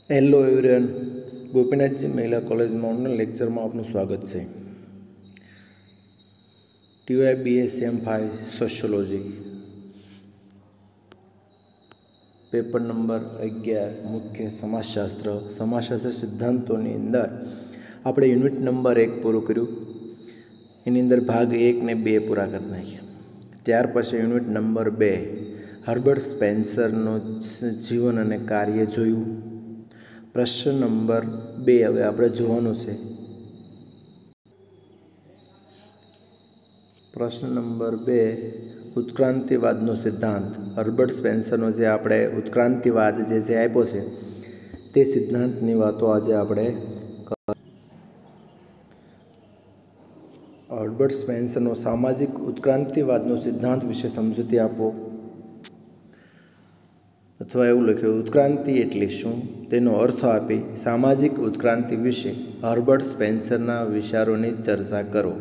Hello everyone, Gopinathji મહિલા કોલેજમાં online લેક્ચરમાં આપનું સ્વાગત છે. TY BSM5 sociology paper number 11 મુખ્ય સમાજશાસ્ત્ર સિદ્ધાંતોની અંદર આપણે યુનિટ નંબર 1 પૂરું કર્યું. એની અંદર ભાગ 1 ને 2 પૂરા કરી નાખ્યા. ત્યાર પછી યુનિટ નંબર 2 હર્બર્ટ સ્પેન્સરનો જીવન અને કાર્ય જોયું. પ્રશ્ન નંબર 2 હવે આપણે જોવાનું છે. પ્રશ્ન નંબર 2 ઉત્ક્રાંતિવાદનો સિદ્ધાંત. હર્બર્ટ સ્પેન્સરનો જે આપણે ઉત્ક્રાંતિવાદ જે આપ્યો છે તે સિદ્ધાંતની વાતો આજે આપણે હર્બર્ટ સ્પેન્સરનો સામાજિક ઉત્ક્રાંતિવાદનો સિદ્ધાંત વિશે સમજૂતી આપો. અથવા એવું લખ્યું, ઉત્ક્રાંતિ એટલે શું તેનો અર્થ આપી સામાજિક ઉત્ક્રાંતિ વિશે હર્બર્ટ સ્પેન્સરના વિચારોની ચર્ચા કરો.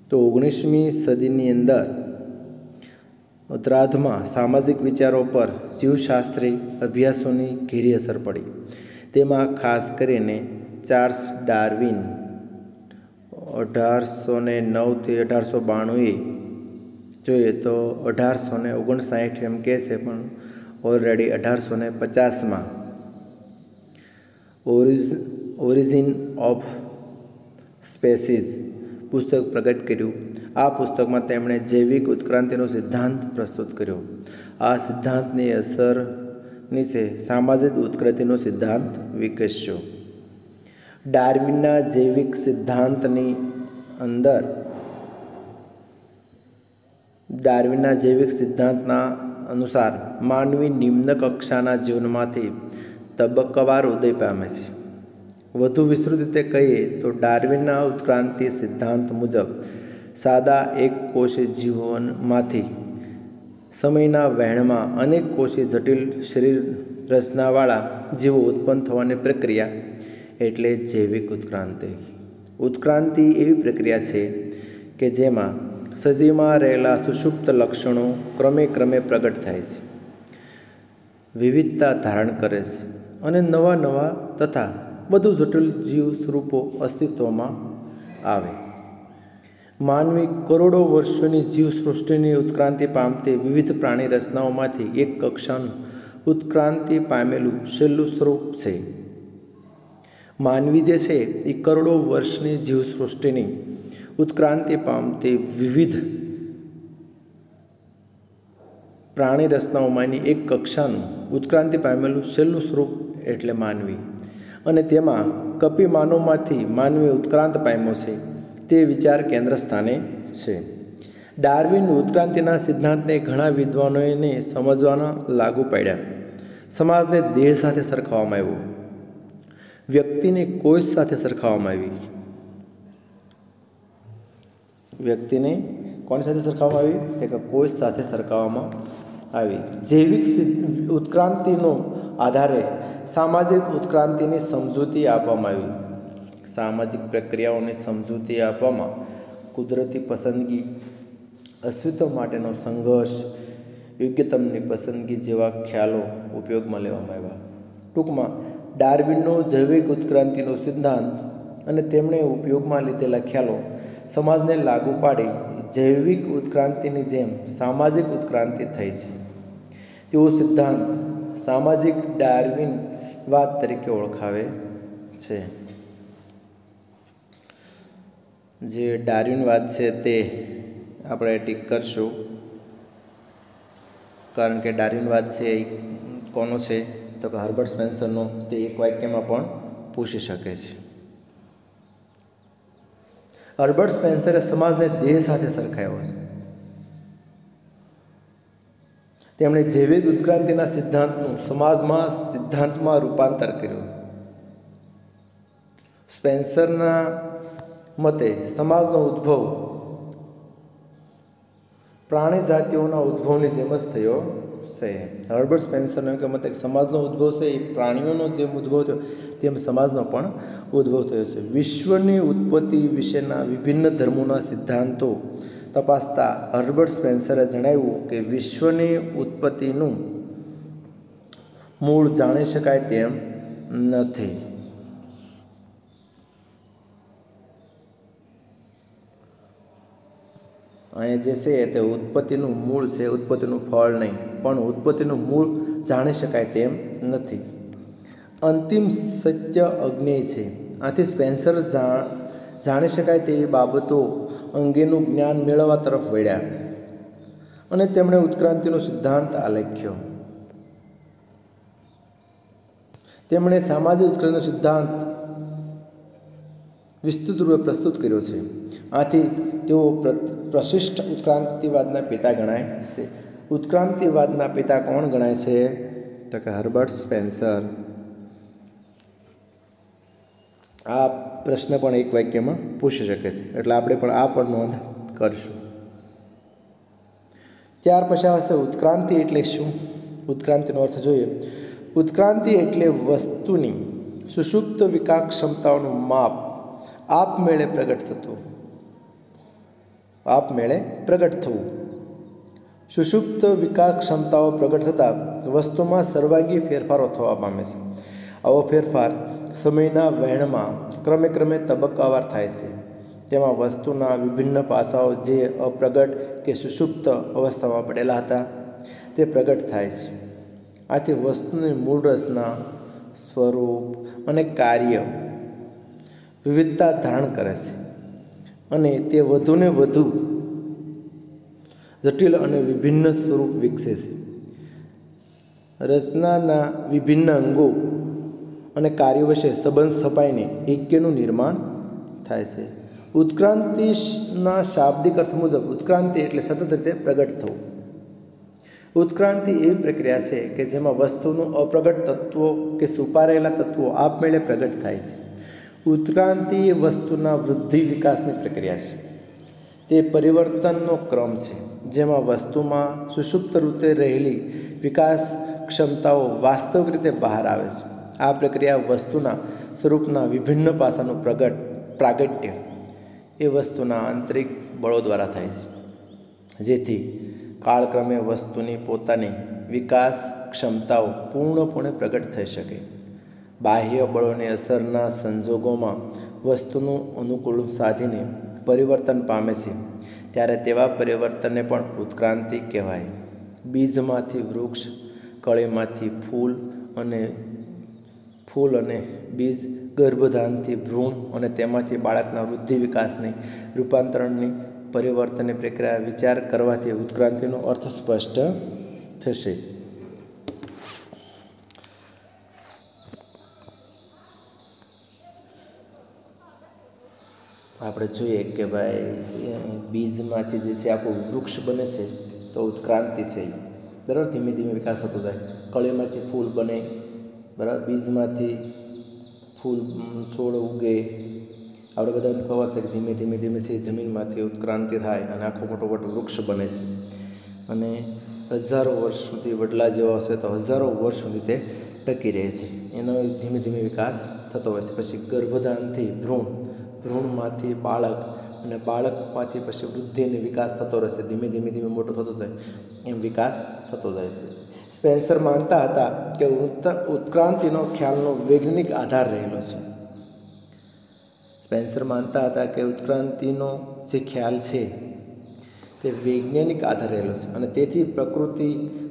તો 19મી સદીની અંદર ઉત્તરાર્ધમાં સામાજિક વિચારો પર જીવશાસ્ત્રી અભ્યાસોની ઘેરી અસર પડી. તેમાં ખાસ કરીને ચાર્લ્સ ડાર્વિન 1809 થી 1892 જોઈએ તો 1859 એમ કહે છે, પણ ઓલરેડી 1850માં ઓરિજિન ઓફ સ્પેસીસ પુસ્તક પ્રગટ કર્યું. આ પુસ્તકમાં તેમણે જૈવિક ઉત્ક્રાંતિનો સિદ્ધાંત પ્રસ્તુત કર્યો. આ સિદ્ધાંતની અસર નીચે સામાજિક ઉત્ક્રાંતિનો સિદ્ધાંત વિકસ્યો. ડાર્વિનના જૈવિક સિદ્ધાંતની અંદર ડાર્વિનના જૈવિક સિદ્ધાંતના અનુસાર માનવી નિમ્ન કક્ષાના જીવનમાંથી તબક્કાવાર ઉદય પામે છે. વધુ વિસ્તૃત રીતે કહીએ તો ડાર્વિનના ઉત્ક્રાંતિ સિદ્ધાંત મુજબ સાદા એક કોષી જીવનમાંથી સમયના વહેણમાં અનેક કોષી જટિલ શરીર રચનાવાળા જીવો ઉત્પન્ન થવાની પ્રક્રિયા એટલે જૈવિક ઉત્ક્રાંતિ. ઉત્ક્રાંતિ એવી પ્રક્રિયા છે કે જેમાં સજીવમાં રહેલા સુષુપ્ત લક્ષણો ક્રમે પ્રગટ થાય છે, વિવિધતા ધારણ કરે છે અને નવા તથા વધુ જટિલ જીવ સ્વરૂપો અસ્તિત્વમાં આવે. માનવી કરોડો વર્ષોની જીવસૃષ્ટિની ઉત્ક્રાંતિ પામતી વિવિધ પ્રાણી રચનાઓમાંથી એક કક્ષાનું ઉત્ક્રાંતિ પામેલું છેલ્લું સ્વરૂપ છે. માનવી જે છે એ કરોડો વર્ષની જીવસૃષ્ટિની ઉત્ક્રાંતિ પામતી વિવિધ પ્રાણી રચનાઓમાંની એક કક્ષાનું ઉત્ક્રાંતિ પામેલું છેલ્લું સ્વરૂપ એટલે માનવી. અને તેમાં કપી માનવમાંથી માનવી ઉત્ક્રાંત પામ્યો છે તે વિચાર કેન્દ્ર સ્થાને છે. ડાર્વિન ઉત્ક્રાંતિના સિદ્ધાંતને ઘણા વિદ્વાનોને સમજવાના લાગુ પાડ્યા. સમાજને દેહ સાથે સરખાવવામાં આવ્યો, વ્યક્તિને કોષ સાથે સરખાવવામાં આવી. વ્યક્તિને કોની સાથે સરખાવવામાં આવી? તે કે કોષ સાથે સરખાવવામાં આવી. જૈવિક ઉત્ક્રાંતિનો આધારે સામાજિક ઉત્ક્રાંતિની સમજૂતી આપવામાં આવી. સામાજિક પ્રક્રિયાઓની સમજૂતી આપવામાં કુદરતી પસંદગી, અસ્તિત્વ માટેનો સંઘર્ષ, યોગ્યતમની પસંદગી જેવા ખ્યાલો ઉપયોગમાં લેવામાં આવ્યા. ટૂંકમાં ડાર્વિનનો જૈવિક ઉત્ક્રાંતિનો સિદ્ધાંત અને તેમણે ઉપયોગમાં લીધેલા ખ્યાલો સમાજને લાગુ પાડી જૈવિક ઉત્ક્રાંતિની જેમ સામાજિક ઉત્ક્રાંતિ થઈ છે. તેવો સિદ્ધાંત સામાજિક ડાર્વિનવાદ તરીકે ઓળખાવે છે. જે ડાર્વિનવાદ છે તે આપણે ટીક કરશું, કારણ કે ડાર્વિનવાદ છે એ કોનો છે તો કે હર્બર્ટ સ્પેન્સરનો. તે એક વાક્યમાં પણ પૂછી શકે છે. હર્બર્ટ સ્પેન્સરે સમાજને દેહ સાથે સરખાવ્યો છે. તેમણે જૈવિક ઉત્ક્રાંતિના સિદ્ધાંતનું સમાજમાં સિદ્ધાંતમાં રૂપાંતર કર્યું. સ્પેન્સરના મતે સમાજનો ઉદ્ભવ પ્રાણી જાતિઓના ઉદ્ભવની જેમ જ થયો છે. હર્બર્ટ સ્પેન્સરનો કે મતે સમાજનો ઉદ્ભવ છે એ પ્રાણીઓનો જેમ ઉદ્ભવ થયો તેમ સમાજનો પણ ઉદ્ભવ થયો છે. વિશ્વની ઉત્પત્તિ વિશેના વિભિન્ન ધર્મોના સિદ્ધાંતો તપાસતા હર્બર્ટ સ્પેન્સરે જણાવ્યું કે વિશ્વની ઉત્પત્તિનું મૂળ જાણી શકાય તેમ નથી. અહીંયા જે છે તે ઉત્પત્તિનું મૂળ છે, ઉત્પત્તિનું ફળ નહીં, પણ ઉત્પત્તિનું મૂળ જાણી શકાય તેમ નથી. અંતિમ સત્ય અજ્ઞેય છે. આથી સ્પેન્સર જાણી શકાય તેવી બાબતો અંગેનું જ્ઞાન મેળવવા તરફ વળ્યા અને તેમણે ઉત્ક્રાંતિનો સિદ્ધાંત આલેખ્યો. તેમણે સામાજિક ઉત્ક્રાંતિનો સિદ્ધાંત વિસ્તૃત રૂપે પ્રસ્તુત કર્યો છે. આથી તેઓ પ્રશિષ્ટ ઉત્ક્રાંતિવાદના પિતા ગણાય છે. ઉત્ક્રાંતિવાદના પિતા કોણ ગણાય છે? તો કે હર્બર્ટ સ્પેન્સર. આ પ્રશ્ન પણ એક વાક્યમાં પૂછી શકે છે, એટલે આપણે પણ આ પણ નોંધ કરશું. ત્યાર પછી આવશે ઉત્ક્રાંતિ એટલે શું? ઉત્ક્રાંતિનો અર્થ જોઈએ. ઉત્ક્રાંતિ એટલે વસ્તુની સુષુપ્ત વિકાસ ક્ષમતાઓનું માપ આપમેળે પ્રગટ થવું. સુષુપ્ત વિકાસ ક્ષમતાઓ પ્રગટ થતાં વસ્તુમાં સર્વાંગી ફેરફારો થવા પામે છે. આવો ફેરફાર સમયના વહેણમાં ક્રમે તબક્કાવાર થાય છે. તેમાં વસ્તુના વિભિન્ન પાસાઓ જે અપ્રગટ કે સુષુપ્ત અવસ્થામાં પડેલા હતા તે પ્રગટ થાય છે. આથી વસ્તુની મૂળ રચના, સ્વરૂપ અને કાર્ય વિવિધતા ધારણ કરે છે અને તે વધુને વધુ જટિલ અને વિભિન્ન સ્વરૂપ વિકસે છે. રચનાના વિભિન્ન અંગો અને કાર્યો વચ્ચે સંબંધ સ્થપાઈને ઐક્યનું નિર્માણ થાય છે. ઉત્ક્રાંતિના શાબ્દિક અર્થ મુજબ ઉત્ક્રાંતિ એટલે સતત રીતે પ્રગટ થવું. ઉત્ક્રાંતિ એવી પ્રક્રિયા છે કે જેમાં વસ્તુનું અપ્રગટ તત્વો કે છુપાયેલા તત્વો આપમેળે પ્રગટ થાય છે. ઉત્ક્રાંતિ એ વસ્તુના વૃદ્ધિ વિકાસની પ્રક્રિયા છે. તે પરિવર્તનનો ક્રમ છે જેમાં વસ્તુમાં સુષુપ્ત રૂપે રહેલી વિકાસ ક્ષમતાઓ વાસ્તવિક રીતે બહાર આવે છે. આ પ્રક્રિયા વસ્તુના સ્વરૂપના વિભિન્ન પાસાનું પ્રાગટ્ય એ વસ્તુના આંતરિક બળો દ્વારા થાય છે, જેથી કાળક્રમે વસ્તુની પોતાની વિકાસ ક્ષમતાઓ પૂર્ણપણે પ્રગટ થઈ શકે. બાહ્ય બળોની અસરના સંજોગોમાં વસ્તુનું અનુકૂળ સાધીને પરિવર્તન પામે છે ત્યારે તેવા પરિવર્તનને પણ ઉત્ક્રાંતિ કહેવાય. બીજમાંથી વૃક્ષ, કળીમાંથી ફૂલ અને બીજ, ગર્ભધાનથી ભ્રૂણ અને તેમાંથી બાળકના વૃદ્ધિ વિકાસની રૂપાંતરણની પરિવર્તનની પ્રક્રિયા વિચાર કરવાથી ઉત્ક્રાંતિનો અર્થ સ્પષ્ટ થશે. આપણે જોઈએ કે ભાઈ બીજમાંથી જે છે આખું વૃક્ષ બને છે તો ઉત્ક્રાંતિ છે, બરાબર. ધીમે ધીમે વિકાસ થતો જાય. કળીમાંથી ફૂલ બને, બરાબર. બીજમાંથી ફૂલ છોડ ઉગે. આપણે બધાને ખબર છે કે ધીમે ધીમે છે જમીનમાંથી ઉત્ક્રાંતિ થાય અને આખો મોટો વૃક્ષ બને છે અને હજારો વર્ષ સુધી વડલા જેવા હશે તો હજારો વર્ષ સુધી તે ટકી રહે છે. એનો ધીમે ધીમે વિકાસ થતો હોય છે. પછી ગર્ભધાનથી ભ્રૂણમાંથી બાળક અને બાળકમાંથી પછી વૃદ્ધિ અને વિકાસ થતો રહેશે. ધીમે ધીમે મોટો થતો જાય એમ વિકાસ થતો જાય છે. સ્પેન્સર માનતા હતા કે ઉત્ક્રાંતિનો ખ્યાલનો વૈજ્ઞાનિક આધાર રહેલો છે. સ્પેન્સર માનતા હતા કે ઉત્ક્રાંતિનો જે ખ્યાલ છે તે વૈજ્ઞાનિક આધાર રહેલો છે અને તેથી પ્રકૃતિ,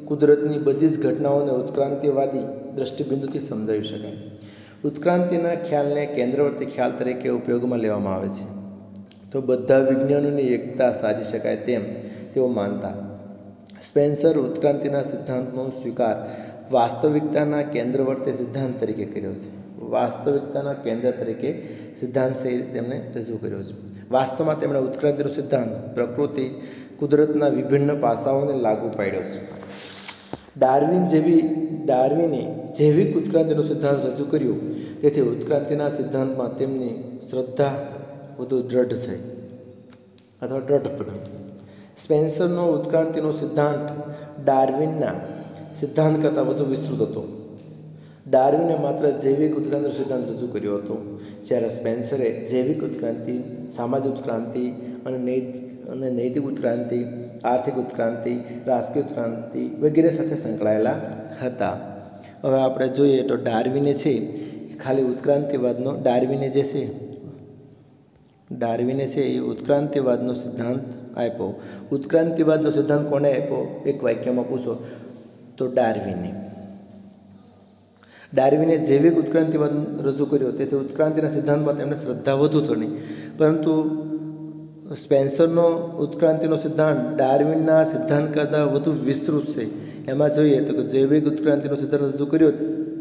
કુદરતની બધી જ ઘટનાઓને ઉત્ક્રાંતિવાદી દૃષ્ટિબિંદુથી સમજાવી શકાય. ઉત્ક્રાંતિના ખ્યાલને કેન્દ્રવર્તી ખ્યાલ તરીકે ઉપયોગમાં લેવામાં આવે છે તો બધા વિજ્ઞાનોની એકતા સાધી શકાય તેમ તેઓ માનતા. સ્પેન્સર ઉત્ક્રાંતિના સિદ્ધાંતનો સ્વીકાર વાસ્તવિકતાના કેન્દ્રવર્તી સિદ્ધાંત તરીકે કર્યો છે. વાસ્તવિકતાના કેન્દ્ર તરીકે સિદ્ધાંત છે તેમણે રજૂ કર્યો છે. વાસ્તવમાં તેમણે ઉત્ક્રાંતિનો સિદ્ધાંત પ્રકૃતિ, કુદરતના વિભિન્ન પાસાઓને લાગુ પાડ્યો છે. ડાર્વિને જૈવિક ઉત્ક્રાંતિનો સિદ્ધાંત રજૂ કર્યો, તેથી ઉત્ક્રાંતિના સિદ્ધાંતમાં તેમની શ્રદ્ધા વધુ દ્રઢ થઈ અથવા દ્રઢ બની. સ્પેન્સરનો ઉત્ક્રાંતિનો સિદ્ધાંત ડાર્વિનના સિદ્ધાંત કરતાં વધુ વિસ્તૃત હતો. ડાર્વિને માત્ર જૈવિક ઉત્ક્રાંતિનો સિદ્ધાંત રજૂ કર્યો હતો, જ્યારે સ્પેન્સરે જૈવિક ઉત્ક્રાંતિ, સામાજિક ઉત્ક્રાંતિ અને અને નૈતિક ઉત્ક્રાંતિ, આર્થિક ઉત્ક્રાંતિ, રાજકીય ઉત્ક્રાંતિ વગેરે સાથે સંકળાયેલા હતા. હવે આપણે જોઈએ તો ડાર્વિને છે ખાલી ઉત્ક્રાંતિવાદનો ડાર્વિને છે એ ઉત્ક્રાંતિવાદનો સિદ્ધાંત આપ્યો. ઉત્ક્રાંતિવાદનો સિદ્ધાંત કોણે આપ્યો? એક વાક્યમાં પૂછો તો ડાર્વિને જૈવિક ઉત્ક્રાંતિવાદ રજૂ કર્યો. તેથી ઉત્ક્રાંતિના સિદ્ધાંતમાં તેમને શ્રદ્ધા વધુ તો નહીં, પરંતુ સ્પેન્સરનો ઉત્ક્રાંતિનો સિદ્ધાંત ડાર્વિનના સિદ્ધાંત કરતાં વધુ વિસ્તૃત છે. એમાં જોઈએ તો કે જૈવિક ઉત્ક્રાંતિનો સિદ્ધાંત રજૂ કર્યો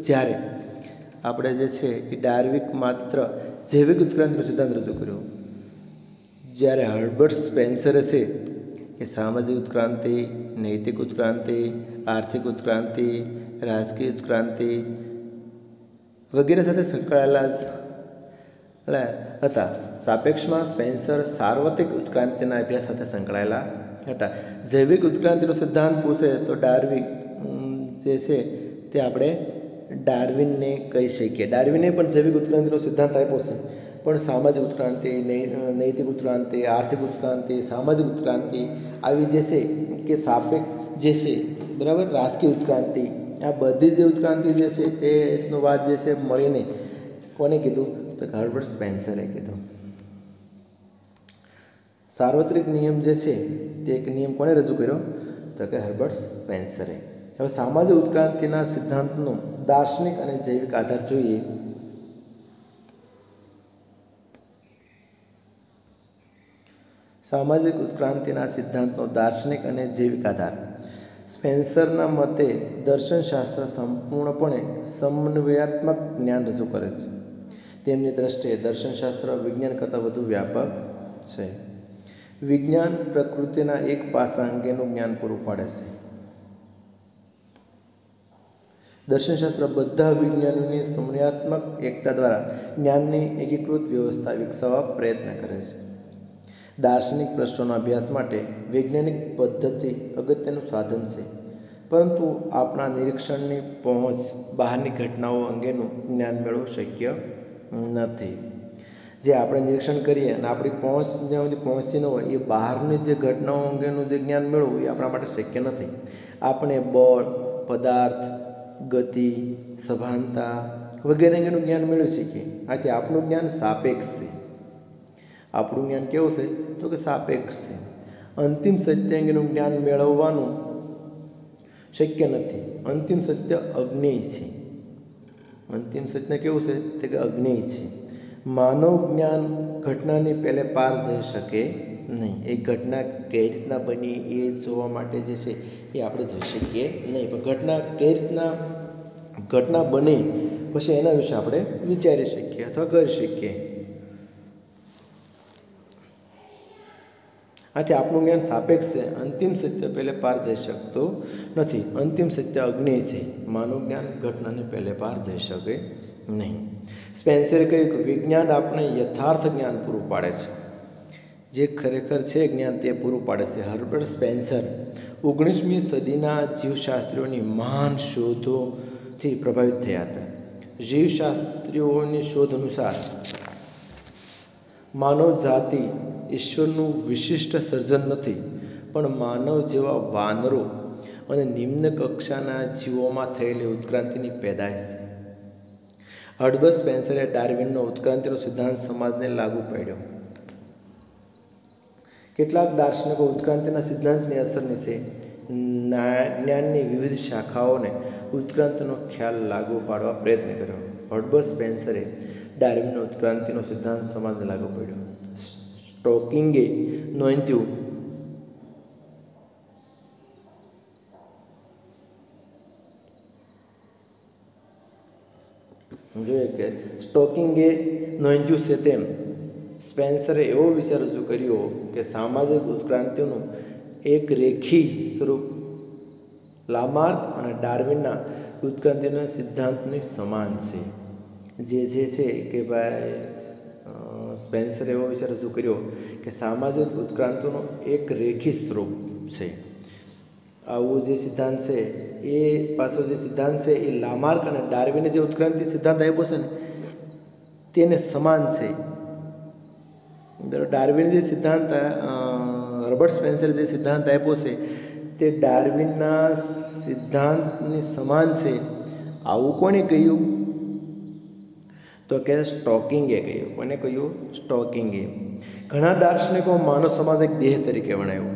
જ્યારે આપણે જે છે એ ડાર્વિક માત્ર જૈવિક ઉત્ક્રાંતિનો સિદ્ધાંત રજૂ કર્યો, જ્યારે હર્બર્ટ સ્પેન્સરે છે એ સામાજિક ઉત્ક્રાંતિ, નૈતિક ઉત્ક્રાંતિ, આર્થિક ઉત્ક્રાંતિ, રાજકીય ઉત્ક્રાંતિ વગેરે સાથે સંકળાયેલા હતા. સાપેક્ષમાં સ્પેન્સર સાર્વત્રિક ઉત્ક્રાંતિના અભ્યાસ સાથે સંકળાયેલા હતા. જૈવિક ઉત્ક્રાંતિનો સિદ્ધાંત પૂછે તો ડાર્વિન જે છે તે આપણે ડાર્વિનને કહી શકીએ. ડાર્વિને પણ જૈવિક ઉત્ક્રાંતિનો સિદ્ધાંત આપ્યો છે, પણ સામાજિક ઉત્ક્રાંતિ, નૈતિક ઉત્ક્રાંતિ, આર્થિક ઉત્ક્રાંતિ, સામાજિક ઉત્ક્રાંતિ આવી જે છે કે સાપેક્ષ જે છે બરાબર, રાજકીય ઉત્ક્રાંતિ, આ બધી જે ઉત્ક્રાંતિ જે છે તેનો વાત જે છે મળીને કોને કીધું તો હર્બર્ટ સ્પેન્સરે કીધું. સાર્વત્રિક નિયમ જે છે તે એક નિયમ કોને રજૂ કર્યો તો કે હર્બર્ટ સ્પેન્સરે. હવે સામાજિક ઉત્ક્રાંતિના સિદ્ધાંતનો દાર્શનિક અને જૈવિક આધાર જોઈએ. સામાજિક ઉત્ક્રાંતિના સિદ્ધાંતનો દાર્શનિક અને જૈવિક આધાર. સ્પેન્સરના મતે દર્શનશાસ્ત્ર સંપૂર્ણપણે સમન્વયાત્મક જ્ઞાન રજૂ કરે છે. તેમની દ્રષ્ટિએ દર્શનશાસ્ત્ર વિજ્ઞાન કરતાં વધુ વ્યાપક છે. વિજ્ઞાન પ્રકૃતિના એક પાસા અંગેનું જ્ઞાન પૂરું પાડે છે. દર્શનશાસ્ત્ર બધા વિજ્ઞાનોની સમન્વયાત્મક એકતા દ્વારા જ્ઞાનની એકીકૃત વ્યવસ્થા વિકસાવવા પ્રયત્ન કરે છે. દાર્શનિક પ્રશ્નોના અભ્યાસ માટે વૈજ્ઞાનિક પદ્ધતિ અગત્યનું સાધન છે, પરંતુ આપણા નિરીક્ષણની પહોંચ બહારની ઘટનાઓ અંગેનું જ્ઞાન મેળવવું શક્ય નથી. જે આપણે નિરીક્ષણ કરીએ અને આપણી પહોંચ જ્યાં સુધી પહોંચતી ન હોય એ બહારની જે ઘટનાઓ અંગેનું જે જ્ઞાન મેળવવું એ આપણા માટે શક્ય નથી. આપણે બળ, પદાર્થ, ગતિ, સભાનતા વગેરે અંગેનું જ્ઞાન મેળવી શકીએ. આથી આપણું જ્ઞાન સાપેક્ષ છે. આપણું જ્ઞાન કેવું છે તો કે સાપેક્ષ છે. અંતિમ સત્ય અંગેનું જ્ઞાન મેળવવાનું શક્ય નથી. અંતિમ સત્ય અજ્ઞેય છે. અંતિમ સત્ય કેવું છે તે કે અજ્ઞેય છે. માનવ જ્ઞાન ઘટનાની પહેલે પાર જઈ શકે નહીં. એ ઘટના કઈ રીતના બની એ જોવા માટે જે છે એ આપણે જઈ શકીએ નહીં, પણ ઘટના કઈ રીતના ઘટના બની પછી એના વિશે આપણે વિચારી શકીએ અથવા કરી શકીએ. આથી આપણું જ્ઞાન સાપેક્ષ છે. અંતિમ સત્ય પહેલે પાર જઈ શકતું નથી. અંતિમ સત્ય અજ્ઞેય છે. માનવ જ્ઞાન ઘટનાને પહેલે પાર જઈ શકે નહીં. સ્પેન્સરે કહ્યું કે વિજ્ઞાન આપણે યથાર્થ જ્ઞાન પૂરું પાડે છે. જે ખરેખર છે જ્ઞાન તે પૂરું પાડે છે. હર્બર્ટ સ્પેન્સર 19મી સદીના જીવશાસ્ત્રીઓની મહાન શોધોથી પ્રભાવિત થયા હતા. જીવશાસ્ત્રીઓની શોધ અનુસાર માનવ જાતિ ઈશ્વરનું વિશિષ્ટ સર્જન નથી, પણ માનવ જેવા વાનરો અને નિમ્ન કક્ષાના જીવોમાં થયેલી ઉત્ક્રાંતિની પેદાશ છે. હર્બર્ટ સ્પેન્સરે ડાર્વિનનો ઉત્ક્રાંતિનો સિદ્ધાંત સમાજને લાગુ પાડ્યો. કેટલાક દાર્શનિકો ઉત્ક્રાંતિના સિદ્ધાંતની અસરની છે જ્ઞાનની વિવિધ શાખાઓને ઉત્ક્રાંતિનો ખ્યાલ લાગુ પાડવા પ્રયત્ન કર્યો. હર્બર્ટ સ્પેન્સરે ડાર્વિનનો ઉત્ક્રાંતિનો સિદ્ધાંત સમાજને લાગુ પાડ્યો. સ્ટોકિંગે નોંધ્યું જોઈએ કે સ્ટોકિંગે નોંધ્યું છે તેમ સ્પેન્સરે એવો વિચાર રજૂ કર્યો કે સામાજિક ઉત્ક્રાંતિનું એક રેખી સ્વરૂપ લામાર્ક અને ડાર્વિનના ઉત્ક્રાંતિના સિદ્ધાંતની સમાન છે. જે છે કે ભાઈ સ્પેન્સરે એવો વિચાર રજૂ કર્યો કે સામાજિક ઉત્ક્રાંતિનું એક રેખી સ્વરૂપ છે. આવો જે સિદ્ધાંત છે એ પાછો જે સિદ્ધાંત છે એ લામાર્ક અને ડાર્વિને જે ઉત્ક્રાંતિ સિદ્ધાંત આપ્યો છે ને તેને સમાન છે. ડાર્વિને જે સિદ્ધાંત હર્બર્ટ સ્પેન્સરે જે સિદ્ધાંત આપ્યો છે તે ડાર્વિનના સિદ્ધાંતની સમાન છે આવું કોણે કહ્યું? તો કે સ્ટોકિંગે કહ્યું. કોને કહ્યું? સ્ટોકિંગે. ઘણા દાર્શનિકો માનવ સમાજ એક દેહ તરીકે ગણાયો.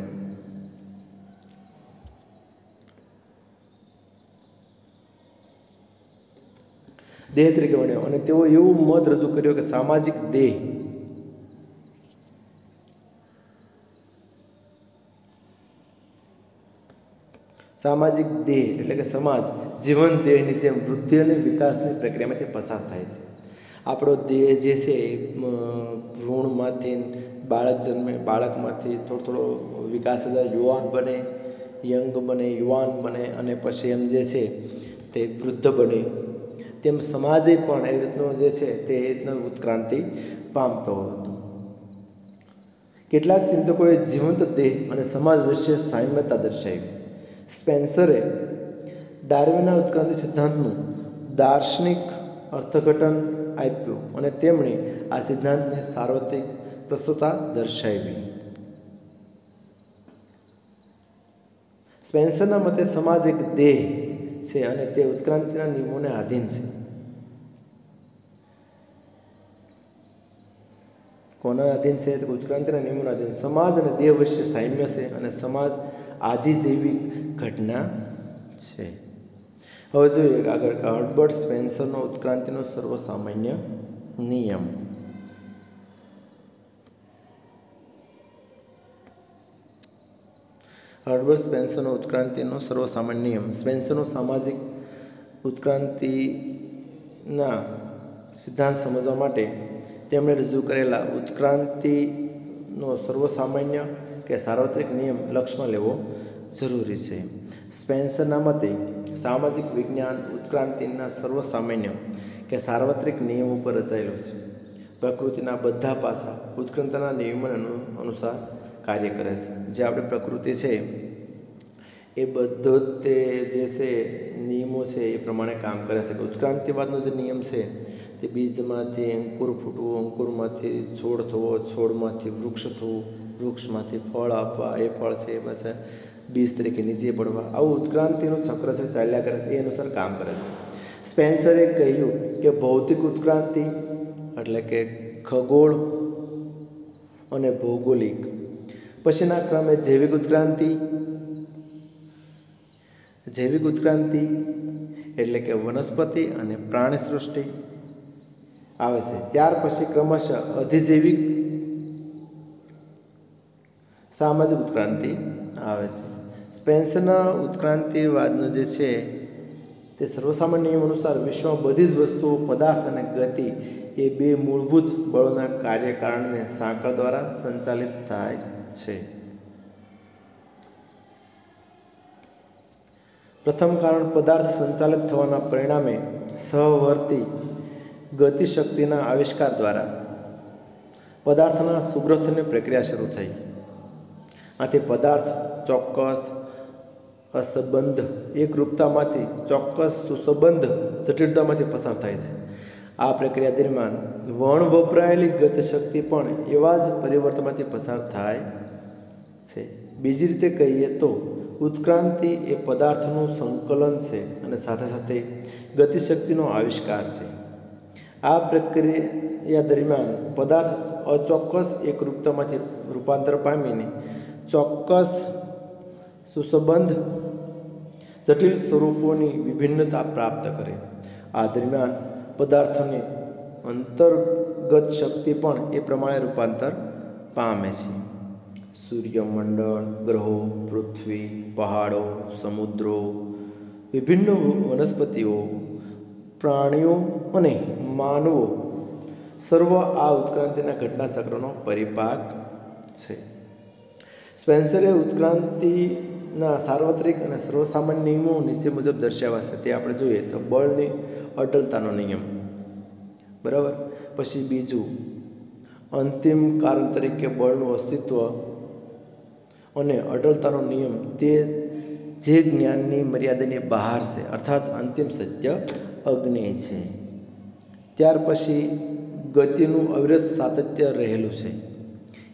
દેહ તરીકે ગણ્યો અને તેઓ એવું મત રજૂ કર્યો કે સામાજિક દેહ એટલે કે સમાજ જીવન દેહની જેમ વૃદ્ધિ અને વિકાસની પ્રક્રિયામાંથી પસાર થાય છે. આપણો દેહ જે છે ભ્રૂણમાંથી બાળક જન્મે, બાળકમાંથી થોડો વિકાસ થાય, યુવાન બને, યંગ બને, યુવાન બને અને પછી એમ જે છે તે વૃદ્ધ બને. તેમ સમાજે પણ એ રીતનું જે છે તે રીતનો ઉત્ક્રાંતિ પામતો હતો. કેટલાક ચિંતકોએ જીવંત દેહ અને સમાજ વચ્ચે સામ્યતા દર્શાવી. સ્પેન્સરે ડાર્વિનના ઉત્ક્રાંતિ સિદ્ધાંતનું દાર્શનિક અર્થઘટન આપ્યું અને તેમણે આ સિદ્ધાંતને સાર્વત્રિક પ્રસ્તુતતા દર્શાવી. સ્પેન્સરના મતે સમાજ એક દેહ છે અને તે ઉત્ક્રાંતિના નિયમોને આધીન છે. કોના આધીન છે? તો ઉત્ક્રાંતિના નિયમોના આધીન. સમાજ અને દેહ વચ્ચે સામ્ય છે અને સમાજ આધિજૈવિક ઘટના છે. હવે જોઈએ આગળ હર્બર્ટ સ્પેન્સરનો ઉત્ક્રાંતિનો સર્વસામાન્ય નિયમ. હર્બર્ટ સ્પેન્સરનો ઉત્ક્રાંતિનો સર્વસામાન્ય નિયમ. સ્પેન્સરનો સામાજિક ઉત્ક્રાંતિના સિદ્ધાંત સમજવા માટે તેમણે રજૂ કરેલા ઉત્ક્રાંતિનો સર્વસામાન્ય કે સાર્વત્રિક નિયમ લક્ષમાં લેવો જરૂરી છે. સ્પેન્સરના મતે સામાજિક વિજ્ઞાન ઉત્ક્રાંતિના સર્વસામાન્ય કે સાર્વત્રિક નિયમ ઉપર રચાયેલું છે. પ્રકૃતિના બધા પાસા ઉત્ક્રાંતિના નિયમો અનુસાર કાર્ય કરે છે. જે આપણી પ્રકૃતિ છે એ બધો જ તે જે છે નિયમો છે એ પ્રમાણે કામ કરે છે. ઉત્ક્રાંતિવાદનો જે નિયમ છે તે બીજમાંથી અંકુર ફૂટવું, અંકુરમાંથી છોડ થવો, છોડમાંથી વૃક્ષ થવું, વૃક્ષમાંથી ફળ આપવા, એ ફળ છે એ પાછા બીજ તરીકે નીચે પડવા, આવું ઉત્ક્રાંતિનું ચક્ર છે ચાલ્યા કરે છે, એ અનુસાર કામ કરે છે. સ્પેન્સરે કહ્યું કે ભૌતિક ઉત્ક્રાંતિ એટલે કે ખગોળ અને ભૌગોલિક, પછીના ક્રમે જૈવિક ઉત્ક્રાંતિ એટલે કે વનસ્પતિ અને પ્રાણી સૃષ્ટિ આવે છે. ત્યાર પછી ક્રમશઃ અધિજૈવિક સામાજિક ઉત્ક્રાંતિ આવે છે. સ્પેન્સરના ઉત્ક્રાંતિવાદનો જે છે તે સર્વસામાન્ય નિયમ અનુસાર વિશ્વમાં બધી જ વસ્તુઓ, પદાર્થ અને ગતિ એ બે મૂળભૂત બળોના કાર્યકારણને સાંકળ દ્વારા સંચાલિત થાય છે. પ્રથમ કારણ પદાર્થ સંચાલિત થવાના પરિણામે સહવર્તી ગતિશક્તિના આવિષ્કાર દ્વારા પદાર્થના સુગ્રથની પ્રક્રિયા શરૂ થઈ. આથી પદાર્થ ચોક્કસ અસંબંધ એકરૂપતામાંથી ચોક્કસ સુસંબંધ જટિલતામાંથી પસાર થાય છે. આ પ્રક્રિયા દરમિયાન વપરાયેલી ગતિશક્તિ પણ એવા જ પરિવર્તનમાંથી પસાર થાય છે. બીજી રીતે કહીએ તો ઉત્ક્રાંતિ એ પદાર્થનું સંકલન છે અને સાથે સાથે ગતિશક્તિનો આવિષ્કાર છે. આ પ્રક્રિયા દરમિયાન પદાર્થ અચોક્કસ એકરૂપતામાંથી રૂપાંતર પામીને ચોક્કસ સુસંબંધ જટિલ સ્વરૂપોની વિભિન્નતા પ્રાપ્ત કરે. આ દરમિયાન પદાર્થોની અંતર્ગત શક્તિ પણ એ પ્રમાણે રૂપાંતર પામે છે. સૂર્યમંડળ, ગ્રહો, પૃથ્વી, પહાડો, સમુદ્રો, વિભિન્ન વનસ્પતિઓ, પ્રાણીઓ અને માનવો સર્વ આ ઉત્ક્રાંતિના ઘટનાચક્રનો પરિપાક છે. સ્પેન્સરે ઉત્ક્રાંતિના સાર્વત્રિક અને સર્વસામાન્ય નિયમો નીચે મુજબ દર્શાવ્યા છે. તે આપણે જોઈએ તો બળની અટલતાનો નિયમ, બરાબર. પછી બીજું, અંતિમ કારણ તરીકે બળનું અસ્તિત્વ અને અટલતાનો નિયમ તે જે જ્ઞાનની મર્યાદાની બહાર છે, અર્થાત અંતિમ સત્ય અગ્નિ છે. ત્યાર પછી ગતિનું અવિરત સાતત્ય રહેલું છે.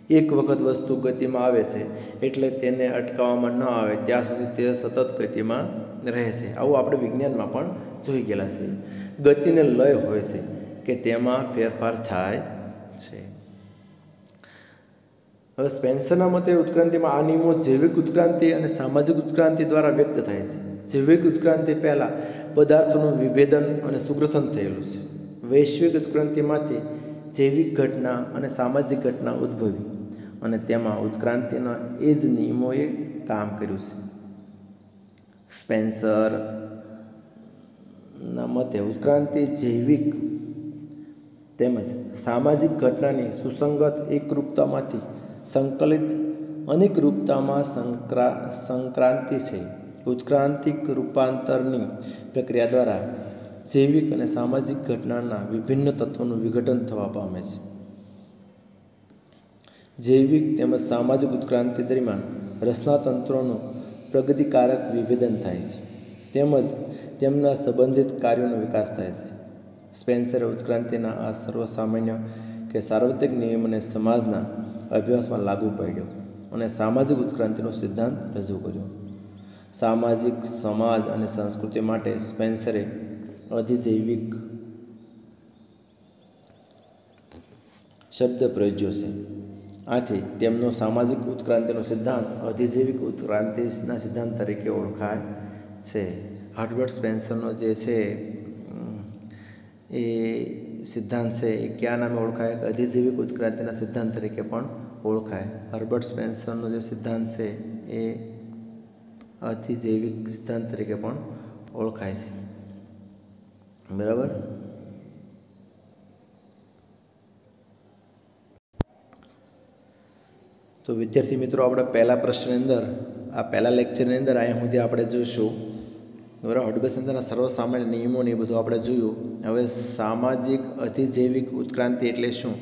એક વખત વસ્તુ ગતિમાં આવે છે એટલે તેને અટકાવવામાં ન આવે ત્યાં સુધી તે સતત ગતિમાં રહેશે. આવું આપણે વિજ્ઞાનમાં પણ જોઈ ગયેલા છે. ગતિને લય હોય છે કે તેમાં ફેરફાર થાય છે. હવે સ્પેન્સરના મતે ઉત્ક્રાંતિમાં આ નિયમો જૈવિક ઉત્ક્રાંતિ અને સામાજિક ઉત્ક્રાંતિ દ્વારા વ્યક્ત થાય છે. જૈવિક ઉત્ક્રાંતિ પહેલાં પદાર્થોનું વિભેદન અને સુગ્રથન થયેલું છે. વૈશ્વિક ઉત્ક્રાંતિમાંથી જૈવિક ઘટના અને સામાજિક ઘટના ઉદ્ભવી અને તેમાં ઉત્ક્રાંતિના એ જ નિયમોએ કામ કર્યું છે. સ્પેન્સરના મતે ઉત્ક્રાંતિ જૈવિક તેમજ સામાજિક ઘટનાની સુસંગત એકરૂપતામાંથી સંકલિત અનેકરૂપતામાં સંક્રાંતિ છે. ઉત્ક્રાંતિક રૂપાંતરની પ્રક્રિયા દ્વારા જૈવિક અને સામાજિક ઘટનાના વિભિન્ન તત્વોનું વિઘટન થવા પામે છે. જૈવિક તેમજ સામાજિક ઉત્ક્રાંતિ દરમિયાન રચનાતંત્રોનું પ્રગતિકારક વિભેદન થાય છે તેમજ તેમના સંબંધિત કાર્યોનો વિકાસ થાય છે. સ્પેન્સરે ઉત્ક્રાંતિના આ સર્વસામાન્ય કે સાર્વત્રિક નિયમને સમાજના અભ્યાસમાં લાગુ પાડ્યો અને સામાજિક ઉત્ક્રાંતિનો સિદ્ધાંત રજૂ કર્યો. સામાજિક, સમાજ અને સંસ્કૃતિ માટે સ્પેન્સરે અધિજૈવિક શબ્દ પ્રયોજ્યો છે. આથી તેમનો સામાજિક ઉત્ક્રાંતિનો સિદ્ધાંત અધિજૈવિક ઉત્ક્રાંતિના સિદ્ધાંત તરીકે ઓળખાય છે. હર્બર્ટ સ્પેન્સરનો જે છે એ સિદ્ધાંત છે એ કયા નામે ઓળખાય? અધિજૈવિક ઉત્ક્રાંતિના સિદ્ધાંત તરીકે પણ ઓળખાય. હર્બર્ટ સ્પેન્સરનો જે સિદ્ધાંત છે એ અધિજૈવિક સિદ્ધાંત તરીકે પણ ઓળખાય છે. બરાબર. તો વિદ્યાર્થી મિત્રો, આપણે પહેલા પ્રશ્નની અંદર પહેલા લેક્ચરની અંદર અહીંયા સુધી આપણે જોઈશું. બરાબર. હર્બર્ટ સ્પેન્સરના સર્વસામાન્ય નિયમોને એ બધું આપણે જોયું. હવે સામાજિક અધિજૈવિક ઉત્ક્રાંતિ એટલે શું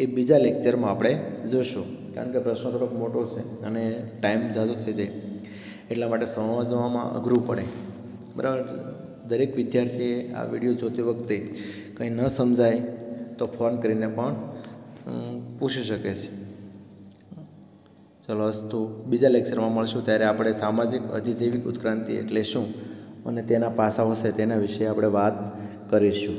એ બીજા લેક્ચરમાં આપણે જોઈશું. કારણ કે પ્રશ્ન થોડોક મોટો છે અને ટાઈમ ઝાઝો થઈ જાય એટલા માટે સમજવામાં અઘરું પડે. બરાબર. દરેક વિદ્યાર્થીએ આ વિડીયો જોતી વખતે કંઈ ન સમજાય તો ફોન કરીને પણ પૂછી શકે છે. ચલો અસ્તુ, બીજા લેક્ચરમાં મળશું ત્યારે આપણે સામાજિક અધિજૈવિક ઉત્ક્રાંતિ એટલે શું અને તેના પાસાઓ છે તેના વિશે આપણે વાત કરીશું.